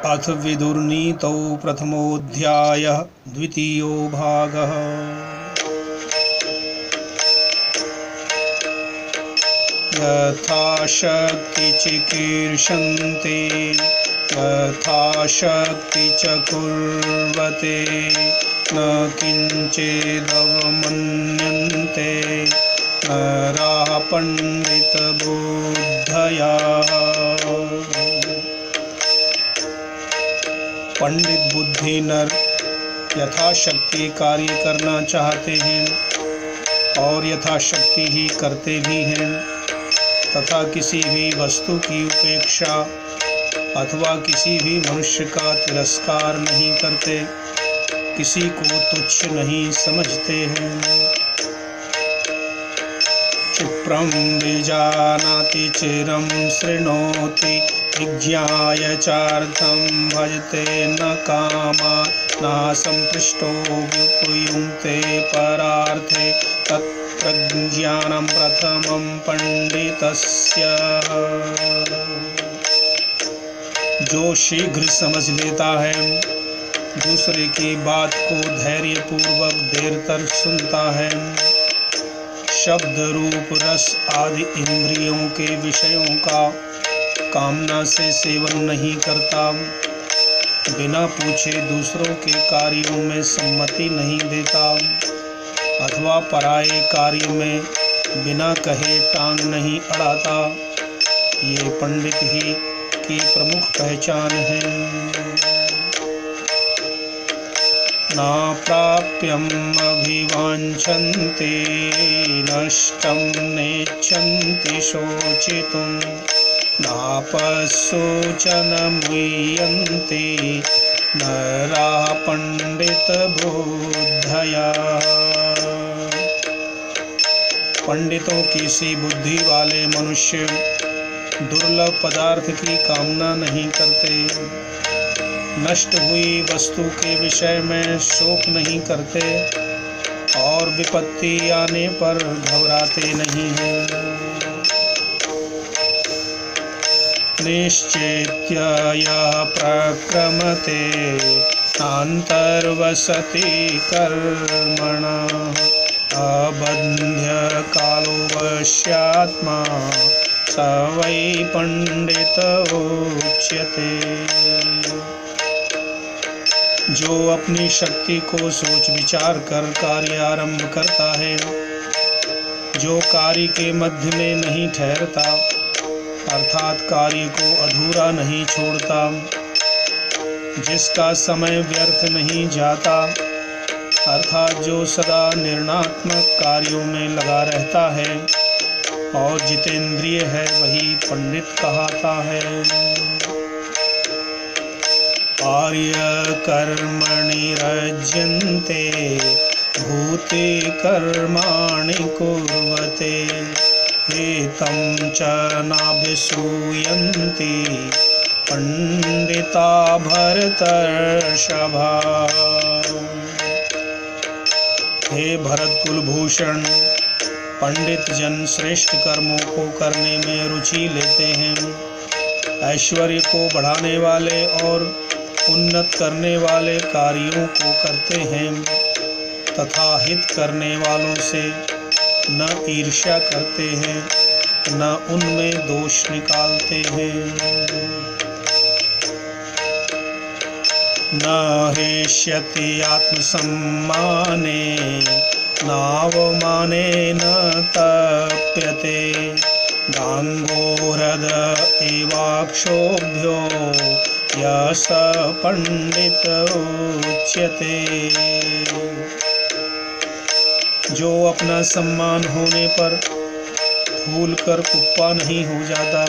अथ विदुर्नीतौ प्रथमोऽध्यायः द्वितीयो भागः। यथाशक्ति चिकीर्षन्ते यथाशक्ति च कुर्वते न किञ्चिदवमन्यन्ते नराः पंडितबुद्धयः। पंडित बुद्धि नर यथाशक्ति कार्य करना चाहते हैं और यथाशक्ति ही करते भी हैं तथा किसी भी वस्तु की उपेक्षा अथवा किसी भी मनुष्य का तिरस्कार नहीं करते, किसी को तुच्छ नहीं समझते हैं। क्षिप्रं विजानाति चिरं शृणोति विज्ञाय चार्थं भजते न कामा न संपृष्टो व्युपयुङ्क्ते परार्थे तत्प्रज्ञानं प्रथमं पंडितस्य। जो शीघ्र समझ लेता है, दूसरे की बात को धैर्यपूर्वक देर तक सुनता है, शब्द रूप रस आदि इंद्रियों के विषयों का कामना से सेवन नहीं करता, बिना पूछे दूसरों के कार्यों में सम्मति नहीं देता अथवा पराये कार्य में बिना कहे टांग नहीं अड़ाता, ये पंडित ही की प्रमुख पहचान है। न प्राप्यम अभिवांछन्ते नष्टं नेच्छन्ति शोचितुं नापशोचनमुह्यन्ते नराः पंडितबुद्धयः। पंडितों की सी बुद्धि वाले मनुष्य दुर्लभ पदार्थ की कामना नहीं करते, नष्ट हुई वस्तु के विषय में शोक नहीं करते और विपत्ति आने पर घबराते नहीं हैं। निश्चेत्य यः प्रक्रमते नान्तर्वसति कर्मणा अबन्ध्य कालो वश्यात्मा स वै पंडित उच्यते। जो अपनी शक्ति को सोच विचार कर कार्य आरंभ करता है, जो कार्य के मध्य में नहीं ठहरता अर्थात कार्य को अधूरा नहीं छोड़ता, जिसका समय व्यर्थ नहीं जाता अर्थात जो सदा निर्णात्मक कार्यों में लगा रहता है और जितेंद्रिय है, वही पंडित कहलाता है। आर्य कर्मणि रज्यन्ते भूते कर्माणि कुर्वते एतं च नाभिसूयन्ति पंडिता भरतर्षभा। हे भरत कुलभूषण, पंडित जन श्रेष्ठ कर्मों को करने में रुचि लेते हैं, ऐश्वर्य को बढ़ाने वाले और उन्नत करने वाले कार्यों को करते हैं तथा हित करने वालों से न ईर्ष्या करते हैं न उनमें दोष निकालते हैं। न हृष्यति आत्मसम्माने नावमाने न तप्यते गांगोरद एवाक्षोभ्यो यस पंडित उच्यते। जो अपना सम्मान होने पर फूल कर कुप्पा नहीं हो जाता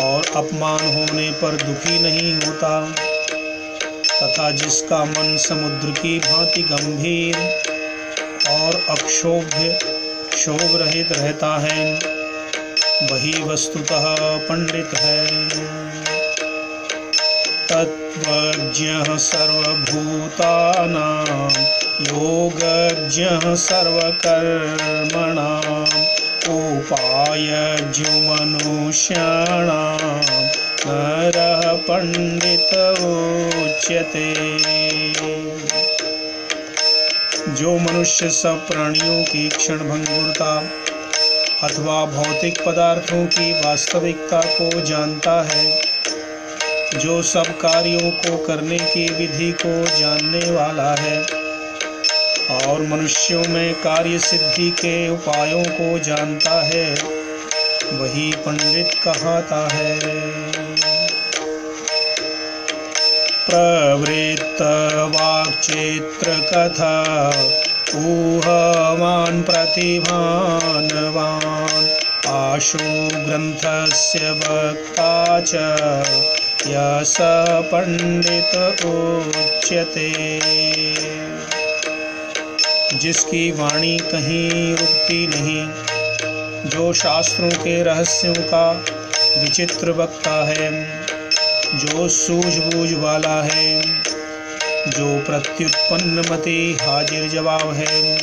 और अपमान होने पर दुखी नहीं होता तथा जिसका मन समुद्र की भांति गंभीर और अक्षोभ्य क्षोभ रहित रहता है, वही वस्तुतः पंडित है। तत्त्वज्ञः सर्वभूतानां योगज्ञः सर्वकर्मणां उपायज्ञो मनुष्याणां नरः पंडित उच्यते। जो मनुष्य सब प्राणियों की क्षण भंगुरता अथवा भौतिक पदार्थों की वास्तविकता को जानता है, जो सब कार्यों को करने की विधि को जानने वाला है और मनुष्यों में कार्य सिद्धि के उपायों को जानता है, वही पंडित कहलाता है। प्रवृत्त वाक्चित्र कथा ऊहवान् प्रतिभानवान् आशु ग्रंथस्य वक्ता च यः पंडित उच्यते। जिसकी वाणी कहीं रुकती नहीं, जो शास्त्रों के रहस्यों का विचित्र वक्ता है, जो सूझबूझ वाला है, जो प्रत्युत्पन्न मति हाजिर जवाब है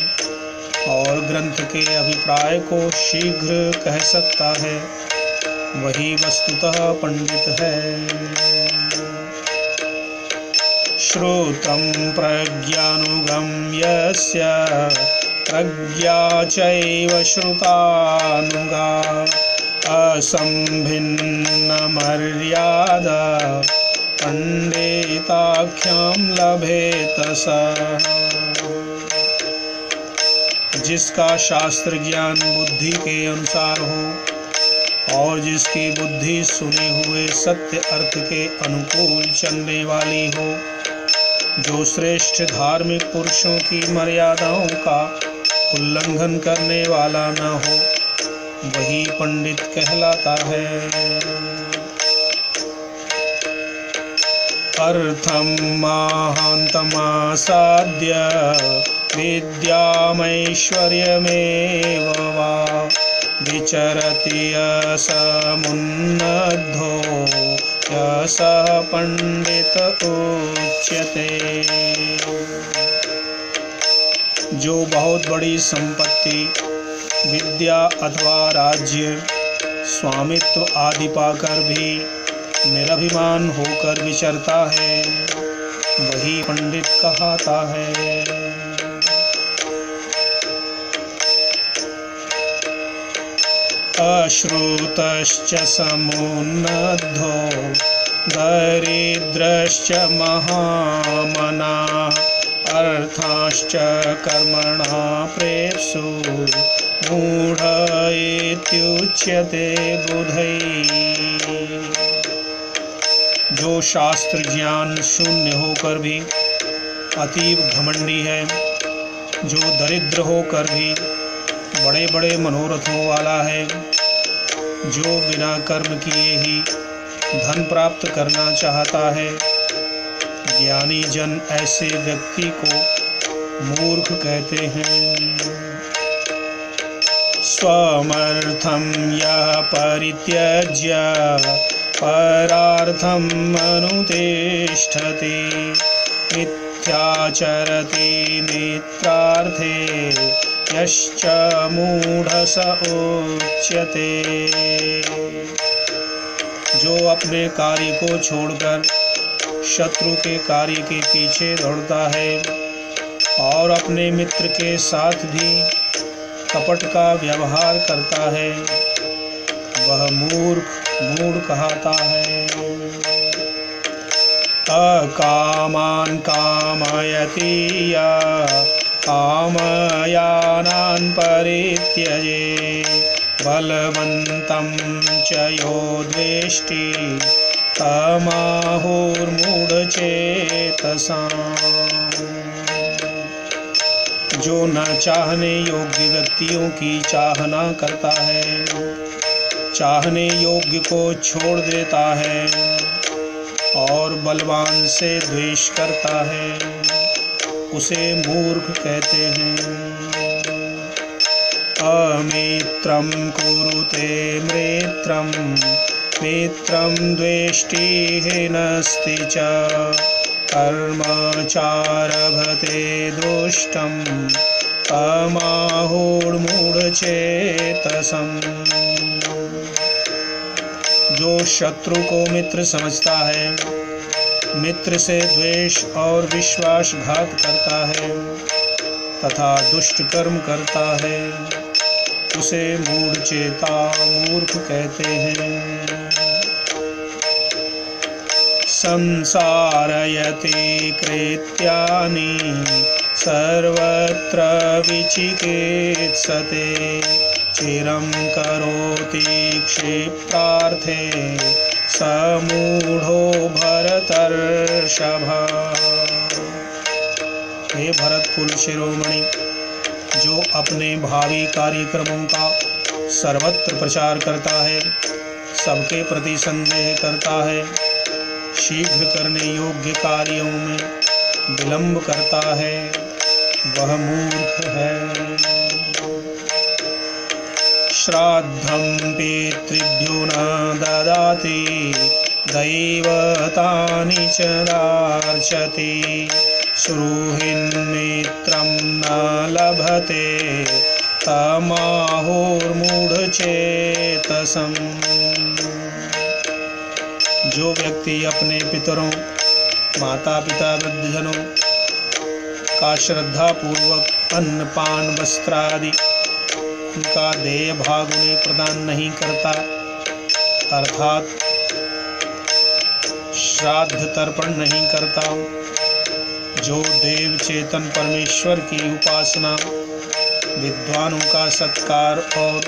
और ग्रंथ के अभिप्राय को शीघ्र कह सकता है, वही वस्तुतः पंडित है। श्रुतं प्रज्ञानुगं यस्य प्रज्ञा चैव श्रुतानुगा असंभिन्न मर्यादा पंडिताख्यं लभेत सः। जिसका शास्त्र ज्ञान बुद्धि के अनुसार हो और जिसकी बुद्धि सुने हुए सत्य अर्थ के अनुकूल चलने वाली हो, जो श्रेष्ठ धार्मिक पुरुषों की मर्यादाओं का उल्लंघन करने वाला न हो, वही पंडित कहलाता है। अर्थम महान्तमासाद्य विद्यामैश्वर्यमेव वा विचरति असमुन्नद्धो यः पंडित उच्यते। जो बहुत बड़ी संपत्ति, विद्या अथवा राज्य, स्वामित्व आदि पाकर भी निरभिमान होकर विचरता है, वही पंडित कहलाता है। अश्रुतश्च समुन्नद्धो दरिद्रश्च महामनाः अर्थाश्च कर्मणा प्रेप्सु मूढ इत्युच्यते बुधैः। जो शास्त्र ज्ञान शून्य होकर भी अतीव घमंडी है, जो दरिद्र होकर भी बड़े बड़े मनोरथों वाला है, जो बिना कर्म किए ही धन प्राप्त करना चाहता है, ज्ञानी जन ऐसे व्यक्ति को मूर्ख कहते हैं। स्वमर्थं यः परित्यज्य परार्थं अनुतिष्ठति मिथ्याचरति मित्रार्थे यश्च मूढ़ स उच्यते। जो अपने कार्य को छोड़कर शत्रु के कार्य के पीछे दौड़ता है और अपने मित्र के साथ भी कपट का व्यवहार करता है, वह मूढ़ कहलाता है। अकामान् कामयति यः कामयानान् परित्यजे बलवन्तं च यो द्वेष्टि तमाहुर्मूढचेतसाम्। जो न चाहने योग्य व्यक्तियों की चाहना करता है, चाहने योग्य को छोड़ देता है और बलवान से द्वेष करता है, उसे मूर्ख कहते हैं। अमित्रं कुरुते मृत्रं मित्रं द्वेष्टि हीनस्ति च कर्मचारभते दुष्टं तमाहुर्मूढचेतसम्। जो शत्रु को मित्र समझता है, मित्र से द्वेष और विश्वासघात करता है तथा दुष्ट कर्म करता है, उसे मूढ़चेता मूर्ख कहते हैं। संसारयति कृत्यानि सर्वत्र विचिकित्सते, चिरं करोति क्षिप्रार्थे समूढ़ो भरतर्षभ। हे भरतकुल शिरोमणि, जो अपने भावी कार्यक्रमों का सर्वत्र प्रचार करता है, सबके प्रति संदेह करता है, शीघ्र करने योग्य कार्यों में विलंब करता है, वह मूर्ख है। श्राद्धं पितृभ्यो न ददाति, दैवतानि च दार्चति, सुहृन्मित्रं न लभते, तमाहुर्मूढ़चेतसम्। जो व्यक्ति अपने पितरों, माता पिता, वृद्धजनों का श्रद्धा पूर्वक अन्न पान वस्त्र आदि उनका देय भाग उन्हें प्रदान नहीं करता, अर्थात श्राद्ध तर्पण नहीं करता, जो देव चेतन परमेश्वर की उपासना, विद्वानों का सत्कार और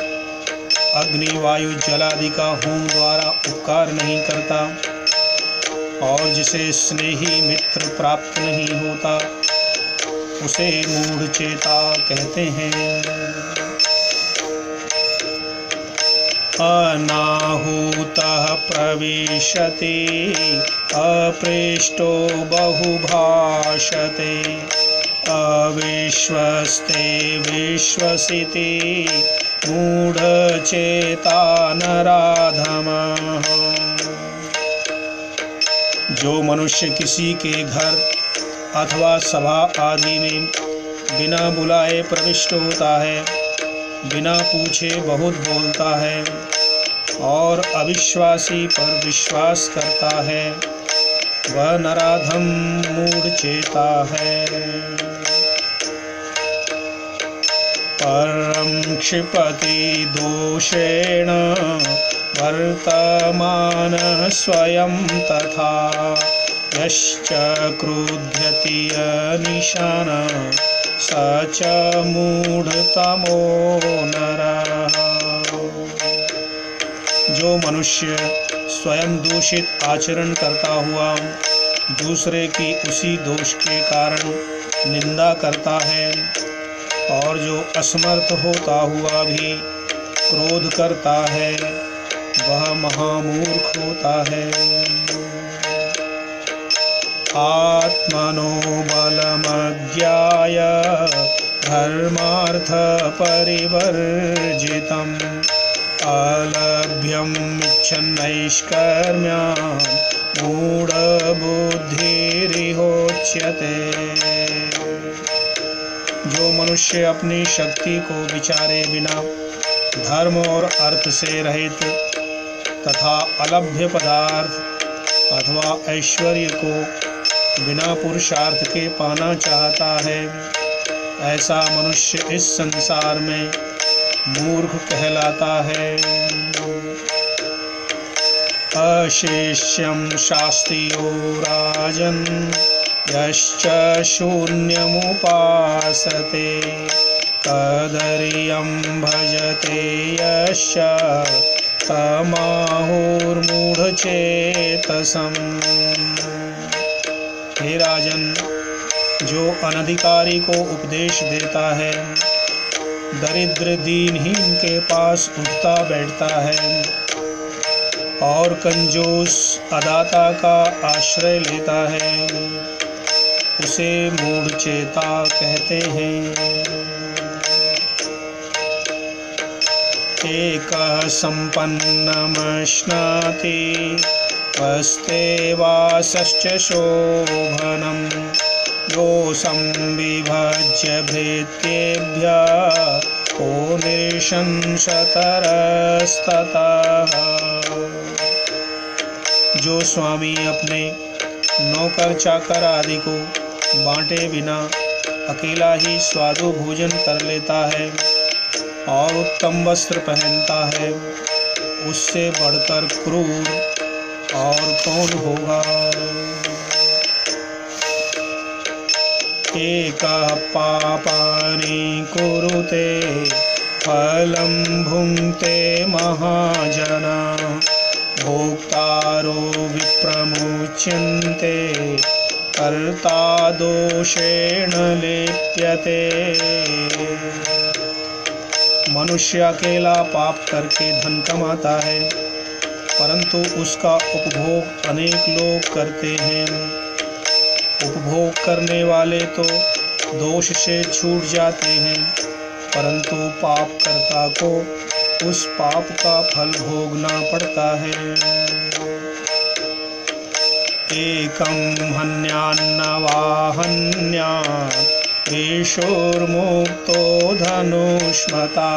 अग्नि वायु जलादि का होम द्वारा उपकार नहीं करता, और जिसे स्नेही मित्र प्राप्त नहीं होता, उसे मूढ़चेता कहते हैं। अनाहूतः प्रविशति, अपृष्टो बहुभाषते, अविश्वस्ते विश्वसिति, मूढ़चेता नराधमः। जो मनुष्य किसी के घर अथवा सभा आदि में बिना बुलाए प्रविष्ट होता है, बिना पूछे बहुत बोलता है और अविश्वासी पर विश्वास करता है, वह नराधम मूढ़चेता है। परं क्षिपति दोषेण वर्तमानः स्वयं तथा, यश्च क्रुध्यति अनिशानः स च मूढ़तमो नरः। जो मनुष्य स्वयं दूषित आचरण करता हुआ दूसरे की उसी दोष के कारण निंदा करता है, और जो असमर्थ होता हुआ भी क्रोध करता है, वह महामूर्ख होता है। आत्मनो बलमज्ञाय धर्मार्थ परिवर्जितम्, अलभ्यं इच्छन्नैष्कर्म्यां मूढ़बुद्धिरिहोच्यते। जो मनुष्य अपनी शक्ति को विचारे बिना धर्म और अर्थ से रहित तथा अलभ्य पदार्थ अथवा ऐश्वर्य को बिना पुरुषार्थ के पाना चाहता है, ऐसा मनुष्य इस संसार में मूर्ख कहलाता है। अशिष्यं शास्त्रियो राजन्, यश्च शून्यमुपासते, कदर्यं भजते यश्च तमाहुर्मूढ़चेतसम्। हे राजन, जो अनधिकारी को उपदेश देता है, दरिद्र दीनहीन के पास उठता बैठता है और कंजूस अदाता का आश्रय लेता है, उसे मूढ़चेता कहते हैं। एकः सम्पन्नमश्नाति, वस्ते वासश्च शोभनं, यो संविभज्य भृत्येभ्यः को निशंसतरस्ततः। जो स्वामी अपने नौकर चाकर आदि को बांटे बिना अकेला ही स्वादु भोजन कर लेता है और उत्तम वस्त्र पहनता है, उससे बढ़कर क्रूर और कौन होगा। एकः पापानि कुरुते फलं भुङ्क्ते महाजना भोक्तारो विप्रमुच्यन्ते कर्ता दोषेण लिप्यते। मनुष्य अकेला पाप करके धन कमाता है, परंतु उसका उपभोग अनेक लोग करते हैं। उपभोग करने वाले तो दोष से छूट जाते हैं, परंतु पाप कर्ता को उस पाप का फल भोगना पड़ता है। एकं हन्यान्नवा हन्यात् ईशोर्मुक्तो धनुष्मता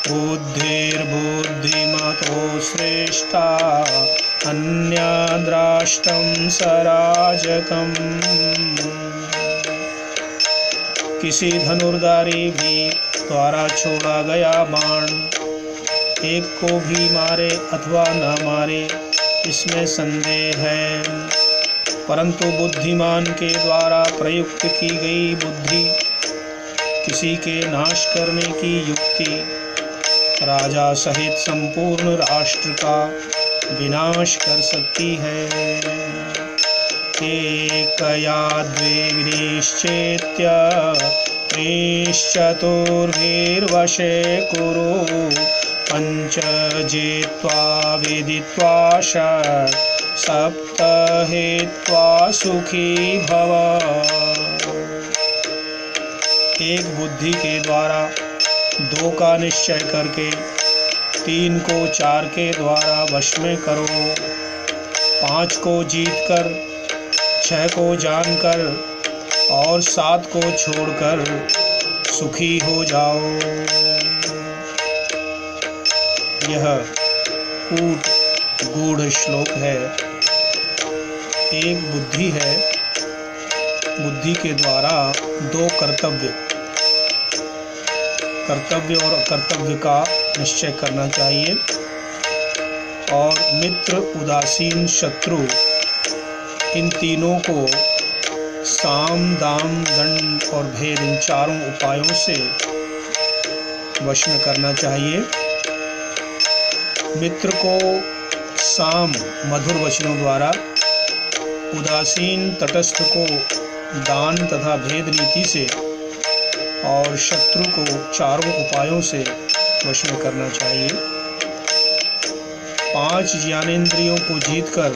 बुद्धिर्बुद्धिमतो श्रेष्ठा अन्याद्राष्टं सराजकम्। किसी धनुर्धारी भी द्वारा छोड़ा गया बाण एक को भी मारे अथवा न मारे, इसमें संदेह है, परंतु बुद्धिमान के द्वारा प्रयुक्त की गई बुद्धि किसी के नाश करने की युक्ति राजा सहित संपूर्ण राष्ट्र का विनाश कर सकती है। एकया द्विविनिश्चेत्य त्रिश्चतुर्भिर्वशे कुरु पंच जित्वा विदित्वा षट् सप्त हित्वा सुखी भव। एक बुद्धि के द्वारा 2 का निश्चय करके 3 को 4 के द्वारा वश में करो, 5 को जीतकर 6 को जानकर और 7 को छोड़कर सुखी हो जाओ। यह कूट गूढ़ श्लोक है। एक बुद्धि है, बुद्धि के द्वारा 2 कर्तव्य और अकर्तव्य का निश्चय करना चाहिए, और मित्र, उदासीन, शत्रु, इन तीनों को साम, दाम, दंड और भेद, इन चारों उपायों से वश में करना चाहिए। मित्र को साम मधुर वचनों द्वारा, उदासीन तटस्थ को दान तथा भेद नीति से, और शत्रु को चारों उपायों से वश में करना चाहिए। 5 ज्ञानेंद्रियों को जीतकर